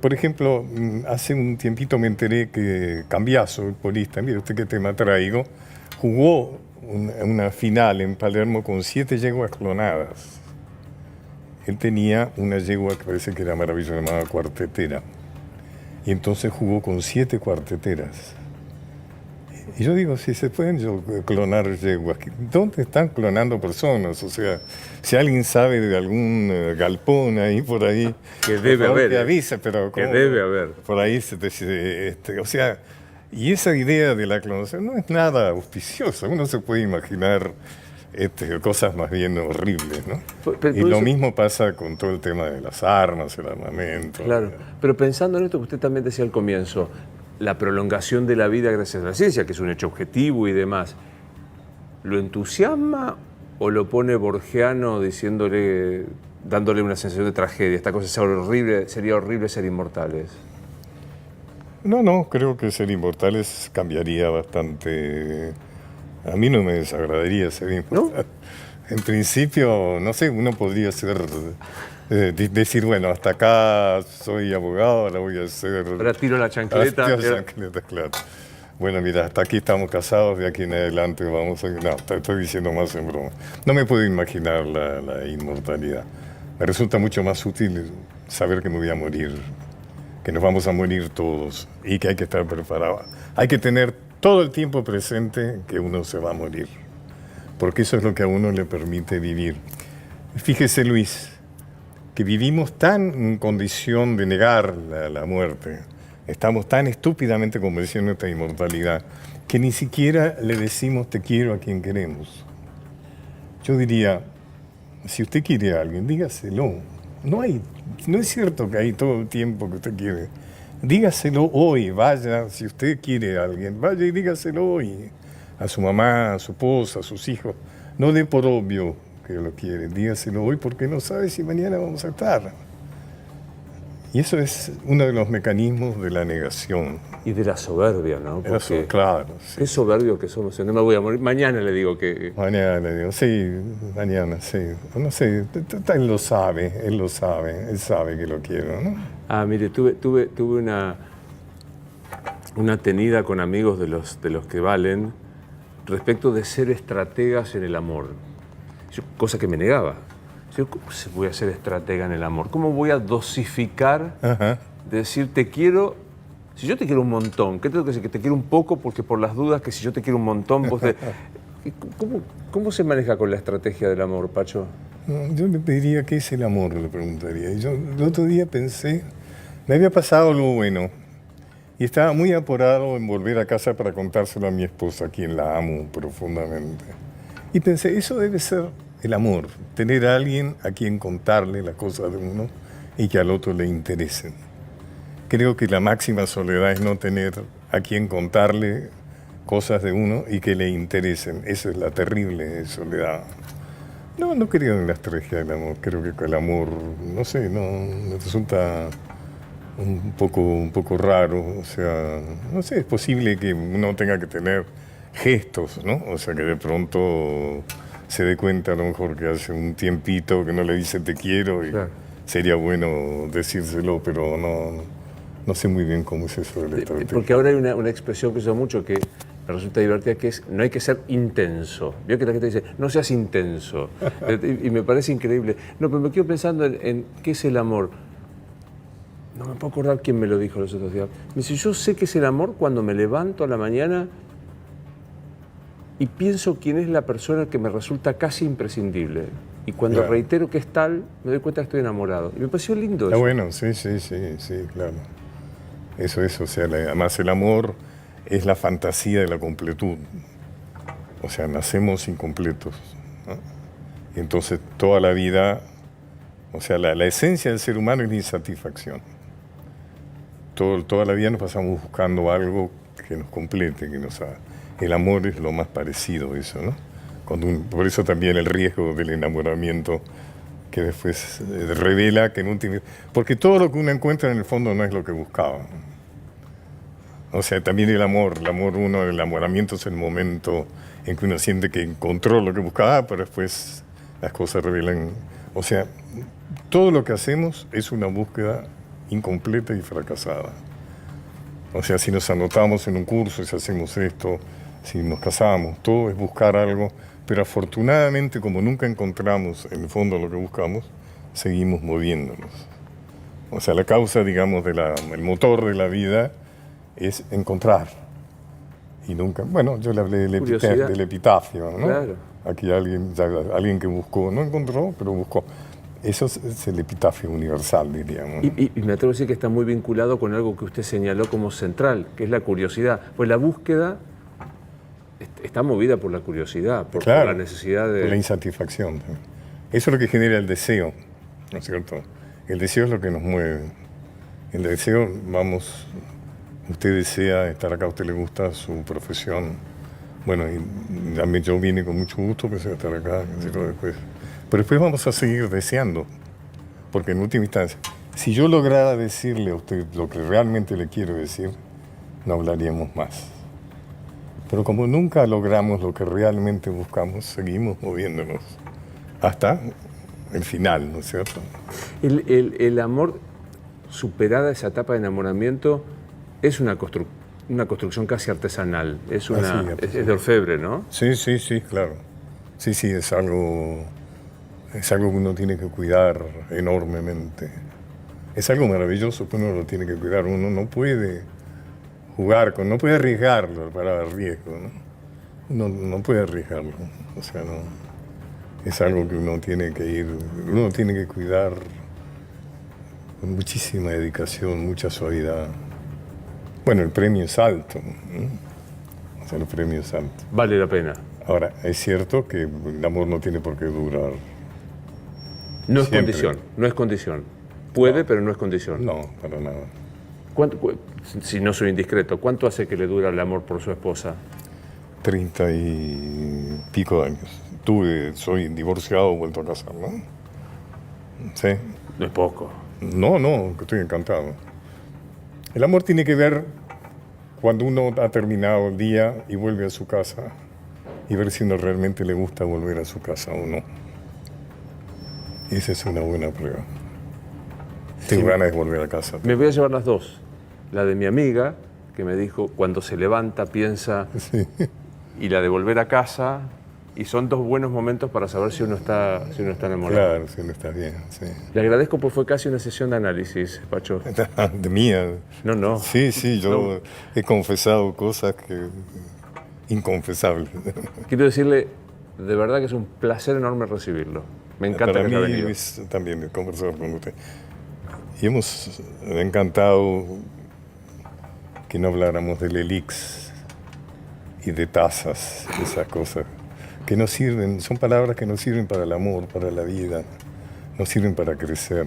por ejemplo, hace un tiempito me enteré que Cambiaso, el polista, mire usted qué tema traigo, jugó una final en Palermo con 7 yeguas clonadas. Él tenía una yegua que parece que era maravillosa, llamada cuartetera. Y entonces jugó con 7 cuarteteras. Y yo digo, si se pueden clonar yeguas, ¿dónde están clonando personas? O sea, si alguien sabe de algún galpón ahí por ahí, que debe haber, que avise, pero que debe haber. Por ahí o sea, y esa idea de la clonación no es nada auspiciosa. Uno se puede imaginar cosas más bien horribles, ¿no? Y lo mismo pasa con todo el tema de las armas, el armamento. Claro, pero pensando en esto que usted también decía al comienzo, la prolongación de la vida gracias a la ciencia, que es un hecho objetivo y demás, ¿lo entusiasma o lo pone borgiano dándole una sensación de tragedia? Esta cosa sería horrible ser inmortales. No, creo que ser inmortales cambiaría bastante. A mí no me desagradaría ser inmortal. ¿No? En principio, no sé, uno podría decir, bueno, hasta acá soy abogado, ahora voy a ser... Ahora tiro la chancleta. Claro. Bueno, mira, hasta aquí estamos casados, de aquí en adelante vamos a... No, estoy diciendo más en broma. No me puedo imaginar la inmortalidad. Me resulta mucho más útil saber que me voy a morir, que nos vamos a morir todos y que hay que estar preparado. Hay que tener todo el tiempo presente que uno se va a morir, porque eso es lo que a uno le permite vivir. Fíjese, Luis, que vivimos tan en condición de negar la muerte, estamos tan estúpidamente convencidos de nuestra inmortalidad, que ni siquiera le decimos te quiero a quien queremos. Yo diría, si usted quiere a alguien, dígaselo. No es cierto que hay todo el tiempo que usted quiere. Dígaselo hoy, vaya, si usted quiere a alguien, vaya y dígaselo hoy. A su mamá, a su esposa, a sus hijos. No dé por obvio que lo quiere, dígaselo hoy porque no sabe si mañana vamos a estar. Y eso es uno de los mecanismos de la negación. Y de la soberbia, ¿no? Porque claro. Sí. Qué soberbio que somos. No me voy a morir. Mañana le digo que... Mañana le digo, sí, mañana, sí. No sé, él lo sabe, él sabe que lo quiero, ¿no? Ah, mire, tuve una tenida con amigos de los que valen respecto de ser estrategas en el amor. Cosa que me negaba. ¿Cómo voy a ser estratega en el amor? ¿Cómo voy a dosificar, decir te quiero? Si yo te quiero un montón, ¿qué tengo que decir? Que te quiero un poco porque por las dudas que si yo te quiero un montón, vos te... ¿Cómo se maneja con la estrategia del amor, Pacho? Yo le pediría qué es el amor, le preguntaría. Y yo el otro día pensé, me había pasado algo bueno y estaba muy apurado en volver a casa para contárselo a mi esposa, a quien la amo profundamente. Y pensé, eso debe ser el amor, tener a alguien a quien contarle las cosas de uno y que al otro le interesen. Creo que la máxima soledad es no tener a quien contarle cosas de uno y que le interesen. Esa es la terrible soledad. No creo en la estrategia del amor. Creo que el amor, no sé, me resulta un poco raro. O sea, no sé, es posible que uno tenga que tener gestos, ¿no? O sea, que de pronto se dé cuenta a lo mejor que hace un tiempito que no le dice te quiero y Claro. sería bueno decírselo, pero no sé muy bien cómo es eso de la estrategia. Porque ahora hay una expresión que uso mucho que me resulta divertida, que es no hay que ser intenso. Veo que la gente dice, no seas intenso. Y me parece increíble. No, pero me quedo pensando en qué es el amor. No me puedo acordar quién me lo dijo los otros días. Me dice, yo sé qué es el amor cuando me levanto a la mañana y pienso quién es la persona que me resulta casi imprescindible. Y cuando Claro. reitero que es tal, me doy cuenta que estoy enamorado. Y me pareció lindo Está eso. bueno, sí, claro. Eso es, o sea, además el amor es la fantasía de la completud. O sea, nacemos incompletos, ¿no? Y entonces toda la vida, o sea, la esencia del ser humano es la insatisfacción. Toda la vida nos pasamos buscando algo que nos complete, que nos haga. El amor es lo más parecido a eso, ¿no? Por eso también el riesgo del enamoramiento que después revela que en último... Porque todo lo que uno encuentra en el fondo no es lo que buscaba. O sea, también el enamoramiento es el momento en que uno siente que encontró lo que buscaba, pero después las cosas revelan... O sea, todo lo que hacemos es una búsqueda incompleta y fracasada. O sea, si nos anotamos en un curso, si hacemos esto, si nos casamos, todo es buscar algo, pero afortunadamente, como nunca encontramos en el fondo lo que buscamos, seguimos moviéndonos. O sea, la causa, digamos, el motor de la vida es encontrar. Y nunca, bueno, yo le hablé del epitafio, ¿no? Claro. Aquí alguien que buscó, no encontró, pero buscó. Eso es el epitafio universal, diríamos. Y me atrevo a decir que está muy vinculado con algo que usted señaló como central, que es la curiosidad. Pues la búsqueda está movida por la curiosidad, por la necesidad de... Por la insatisfacción. Eso es lo que genera el deseo, ¿no es cierto? El deseo es lo que nos mueve. El deseo, usted desea estar acá, a usted le gusta su profesión. Bueno, y también yo vine con mucho gusto, pensé estar acá, después. Pero después vamos a seguir deseando, porque en última instancia, si yo lograra decirle a usted lo que realmente le quiero decir, no hablaríamos más. Pero como nunca logramos lo que realmente buscamos, seguimos moviéndonos hasta el final, ¿no es cierto? El amor, superada esa etapa de enamoramiento, es una construcción casi artesanal, es de orfebre, ¿no? Sí, claro. Sí, es algo que uno tiene que cuidar enormemente. Es algo maravilloso que uno lo tiene que cuidar. Uno no puede no puede arriesgarlo para el riesgo, ¿no? No puede arriesgarlo. O sea, no. Es algo que uno tiene que cuidar con muchísima dedicación, mucha suavidad. Bueno, el premio es alto, ¿no? O sea, el premio es alto. Vale la pena. Ahora, es cierto que el amor no tiene por qué durar. No es siempre. condición, no es condición. Puede, pero no es condición. No, para nada. Si no soy indiscreto, ¿cuánto hace que le dura el amor por su esposa? 30 y pico de años. Soy divorciado, vuelto a casar, ¿no? Sí. No es poco. No, que estoy encantado. El amor tiene que ver cuando uno ha terminado el día y vuelve a su casa y ver si uno realmente le gusta volver a su casa o no. Esa es una buena prueba. Tengo ganas de volver a casa. Me voy a llevar las dos. La de mi amiga, que me dijo, cuando se levanta, piensa, Sí. y la de volver a casa, y son dos buenos momentos para saber si uno está enamorado. Claro, si no está bien, sí. Le agradezco, pues fue casi una sesión de análisis, Pacho. De mía. No. Sí, yo he confesado cosas inconfesables. Quiero decirle, de verdad que es un placer enorme recibirlo. Me encanta Para que haya mí venido. es también conversar con usted. Y hemos encantado que no habláramos del elix y de tazas, esas cosas que no sirven, son palabras que no sirven para el amor, para la vida, no sirven para crecer.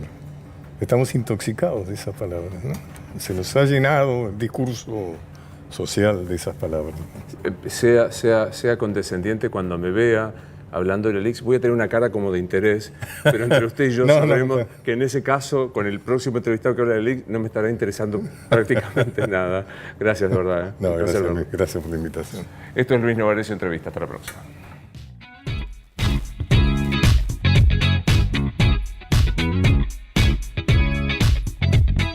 Estamos intoxicados de esas palabras, ¿no? Se nos ha llenado el discurso social de esas palabras. Sea condescendiente cuando me vea hablando del elix. Voy a tener una cara como de interés, pero entre usted y yo No, sabemos no. que en ese caso, con el próximo entrevistado que habla del elix, no me estará interesando prácticamente nada. Gracias, de verdad. No, Un placer verlo. gracias por la invitación. Esto es Luis Novarecio Entrevista. Hasta la próxima.